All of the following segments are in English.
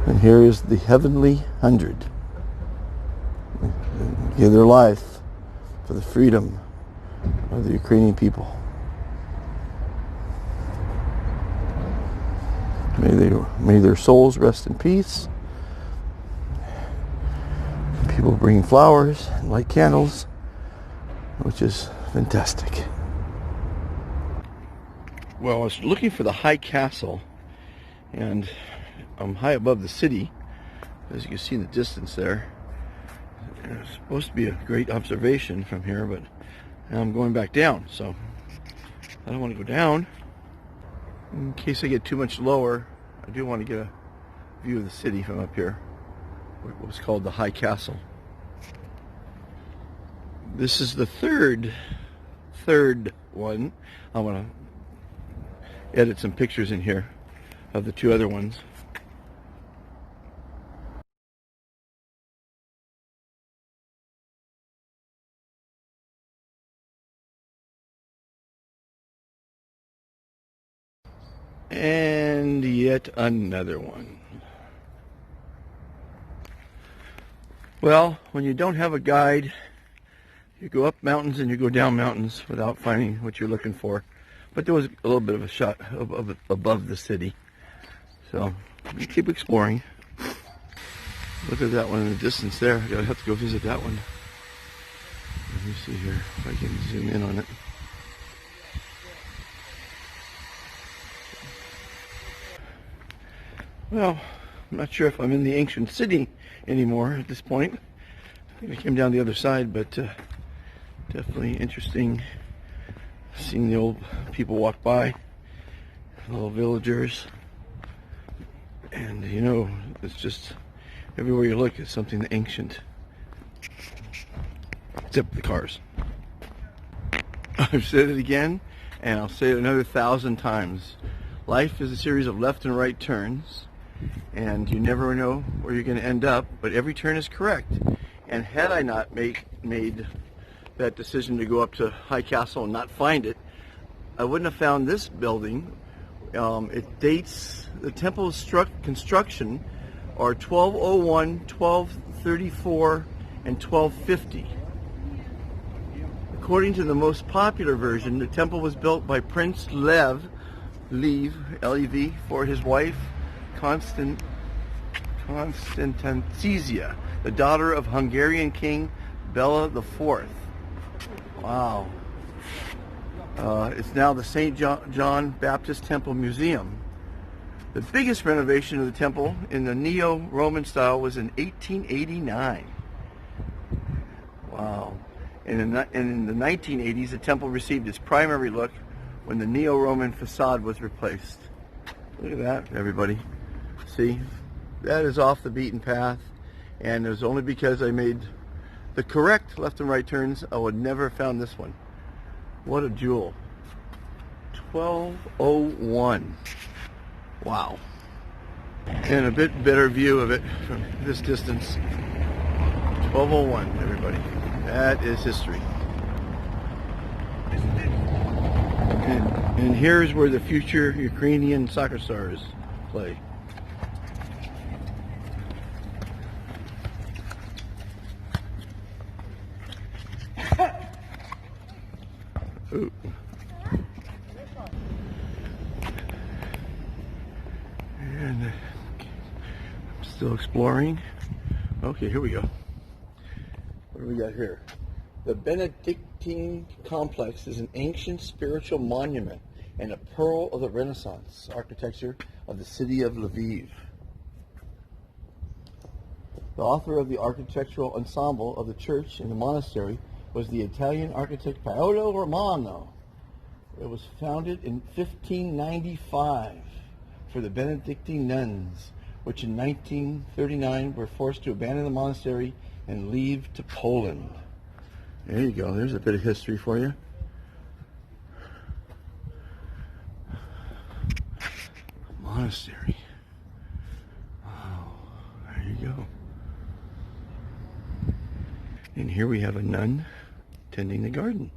And here is the Heavenly 100. They give their life for the freedom of the Ukrainian people. May their souls rest in peace. People bring flowers and light candles, which is fantastic. Well, I was looking for the high castle, and I'm high above the city, as you can see in the distance there. It's supposed to be a great observation from here, but now I'm going back down, so I don't want to go down. In case I get too much lower, I do want to get a view of the city from up here, what was called the High Castle. This is the third one. I want to edit some pictures in here of the two other ones. And yet another one. Well, when you don't have a guide, you go up mountains and you go down mountains without finding what you're looking for. But there was a little bit of a shot above the city. So, you keep exploring. Look at that one in the distance there. I'll have to go visit that one. Let me see here if I can zoom in on it. Well, I'm not sure if I'm in the ancient city anymore at this point. I think I came down the other side, but definitely interesting seeing the old people walk by, little villagers. And you know, it's just everywhere you look is something ancient, except the cars. I've said it again, and I'll say it another 1,000 times. Life is a series of left and right turns, and you never know where you're going to end up, but every turn is correct. And had I not made that decision to go up to High Castle and not find it, I wouldn't have found this building. It dates, the temple's construction are 1201, 1234, and 1250. According to the most popular version, the temple was built by Prince Lviv, L-E-V, for his wife Constantia, the daughter of Hungarian King Bela IV. Wow. It's now the St. John Baptist Temple Museum. The biggest renovation of the temple in the Neo-Roman style was in 1889. Wow. And in the 1980s, the temple received its primary look when the Neo-Roman facade was replaced. Look at that, everybody. See? That is off the beaten path, and it was only because I made the correct left and right turns, I would never have found this one. What a jewel. 1201. Wow. And a bit better view of it from this distance. 1201, everybody. That is history. And here's where the future Ukrainian soccer stars play. Ooh. And I'm still exploring. Okay, here we go. What do we got here? The Benedictine Complex is an ancient spiritual monument and a pearl of the Renaissance architecture of the city of Lviv. The author of the architectural ensemble of the church and the monastery was the Italian architect Paolo Romano. It was founded in 1595 for the Benedictine nuns, which in 1939 were forced to abandon the monastery and leave to Poland. There you go. There's a bit of history for you. Monastery. Wow. There you go. And here we have a nun tending the garden.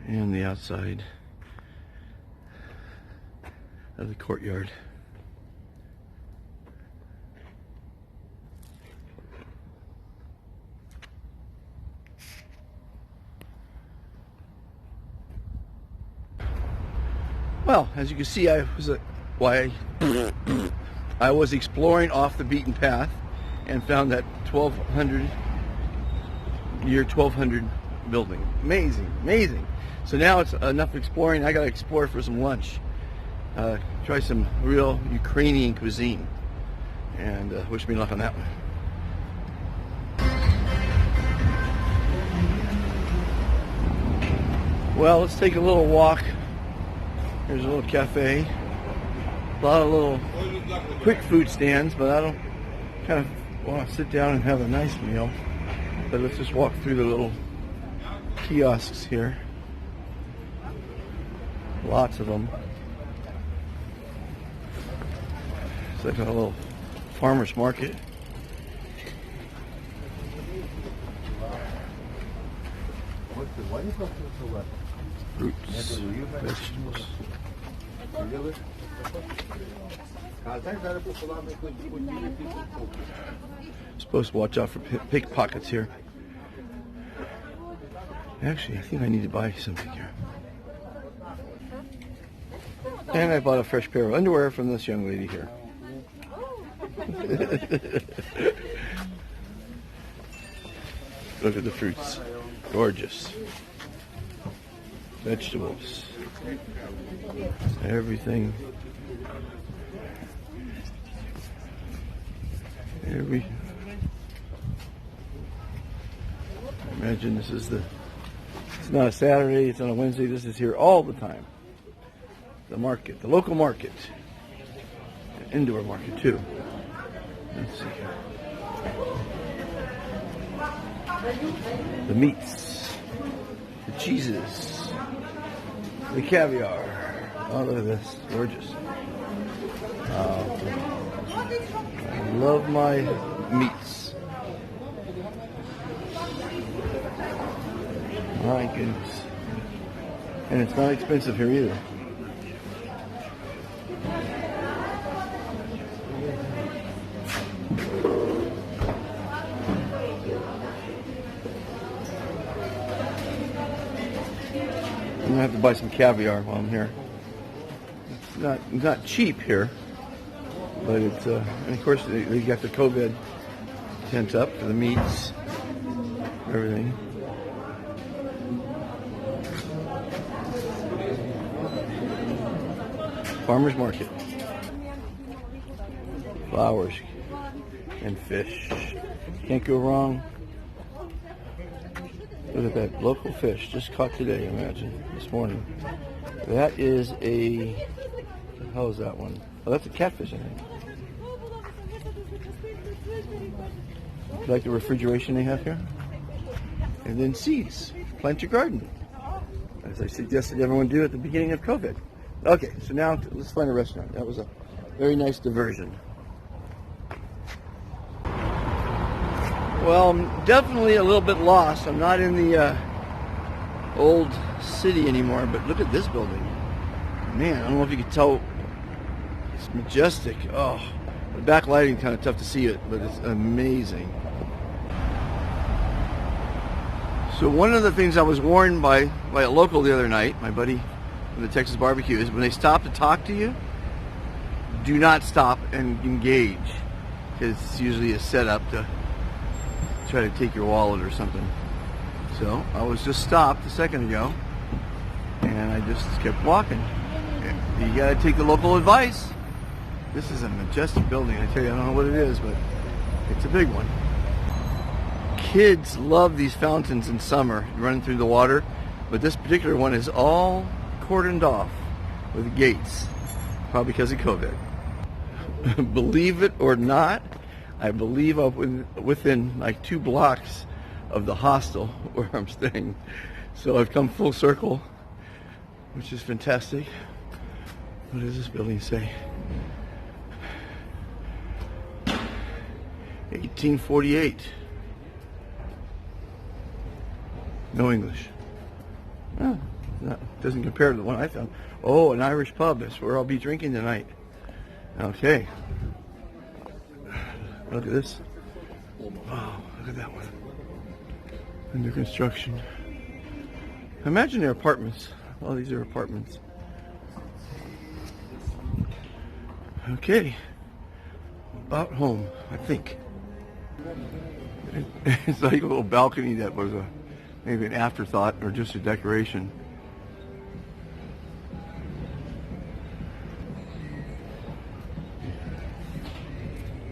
and the outside of the courtyard. Well, as you can see, I was exploring off the beaten path and found that 1200 building. Amazing, amazing. So now it's enough exploring. I gotta explore for some lunch. Try some real Ukrainian cuisine, and wish me luck on that one. Well, let's take a little walk. Here's a little cafe. A lot of little quick food stands, but I don't kind of want to sit down and have a nice meal. But let's just walk through the little kiosks here. Lots of them. It's like a little farmer's market. Fruits, vegetables. Supposed to watch out for pickpockets here. Actually, I think I need to buy something here. And I bought a fresh pair of underwear from this young lady here. Look at the fruits. Gorgeous. Vegetables. Everything. Imagine this is it's not a Saturday, it's on a Wednesday. This is here all the time. The market, the local market. An indoor market too. Let's see here. The meats, the cheeses, the caviar. Oh, look at this, gorgeous. I love my meats. My goodness. And it's not expensive here either. I'm gonna have to buy some caviar while I'm here. It's not cheap here, but it's and of course they got the COVID tent up for the meats, everything. Farmer's market. Flowers and fish. Can't go wrong. Look at that local fish just caught today, imagine, this morning. That is a, what the hell is that one? Oh, that's a catfish, I think. You like the refrigeration they have here? And then seeds. Plant your garden. As I suggested everyone do at the beginning of COVID. Okay, so now let's find a restaurant. That was a very nice diversion. Well, I'm definitely a little bit lost. I'm not in the old city anymore, but look at this building. Man, I don't know if you can tell. It's majestic. Oh, the backlighting kind of tough to see it, but it's amazing. So one of the things I was warned by a local the other night, my buddy from the Texas barbecue, is when they stop to talk to you, do not stop and engage, because it's usually a setup to try to take your wallet or something. So I was just stopped a second ago, and I just kept walking. You gotta take the local advice. This is a majestic building. I tell you, I don't know what it is, but it's a big one. Kids love these fountains in summer, running through the water, but this particular one is all cordoned off with gates, probably because of COVID. Believe it or not, I believe I'm within like 2 blocks of the hostel where I'm staying. So I've come full circle, which is fantastic. What does this building say? 1848. No English. Oh, doesn't compare to the one I found. Oh, an Irish pub. That's where I'll be drinking tonight. Okay. Look at this. Wow, look at that one. Under construction. Imagine they're apartments. Well, these are apartments. Okay. About home, I think. It's like a little balcony that was maybe an afterthought or just a decoration.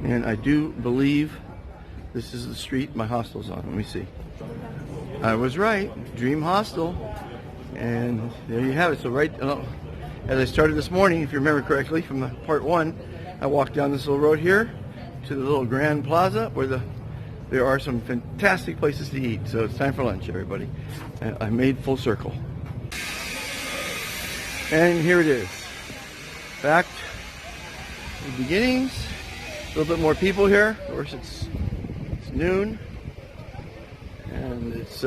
And I do believe this is the street my hostel's on. Let me see. I was right. Dream Hostel. And there you have it. So right as I started this morning, if you remember correctly from the part 1, I walked down this little road here to the little Grand Plaza where there are some fantastic places to eat. So it's time for lunch, everybody. And I made full circle. And here it is. Back to the beginnings. A little bit more people here. Of course, it's noon. And it's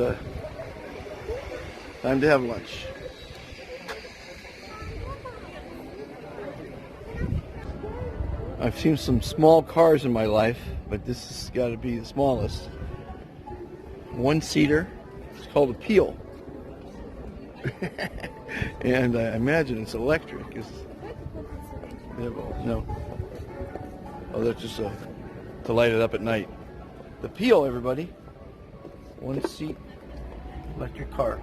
time to have lunch. I've seen some small cars in my life, but this has got to be the smallest. One-seater. It's called a Peel. And I imagine it's electric. No. Oh, that's just to light it up at night. The Peel, everybody. One-seat electric car.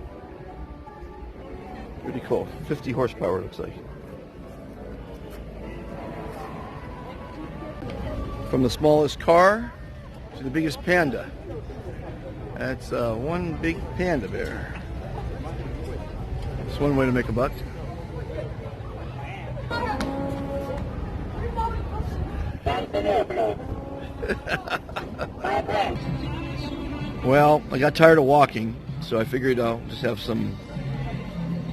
Pretty cool. 50 horsepower, looks like. From the smallest car to the biggest panda. That's one big panda bear. That's one way to make a buck. Well, I got tired of walking, so I figured I'll just have some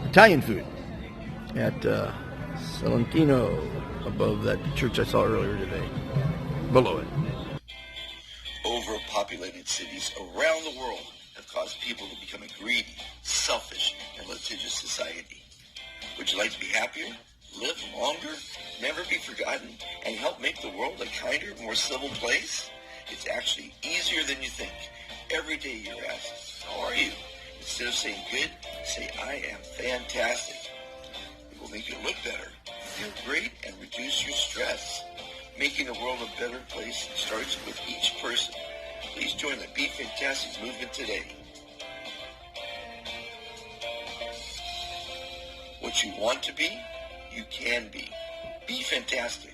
Italian food at Salentino, above that church I saw earlier today. Below it. Overpopulated cities around the world have caused people to become a greedy, selfish, and litigious society. Would you like to be happier, live longer, never be forgotten, and help make the world a kinder, more civil place? It's actually easier than you think. Every day you're asked, how are you? Instead of saying good, say I am fantastic. It will make you look better, feel great, and reduce your stress. Making the world a better place starts with each person. Please join the Be Fantastic movement today. What you want to be, you can be. Be fantastic.